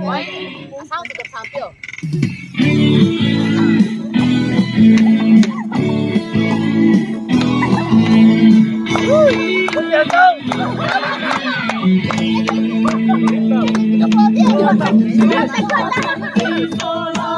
喂，上这个长表。Hãy subscribe cho kênh Ghiền Mì Gõ để không bỏ lỡ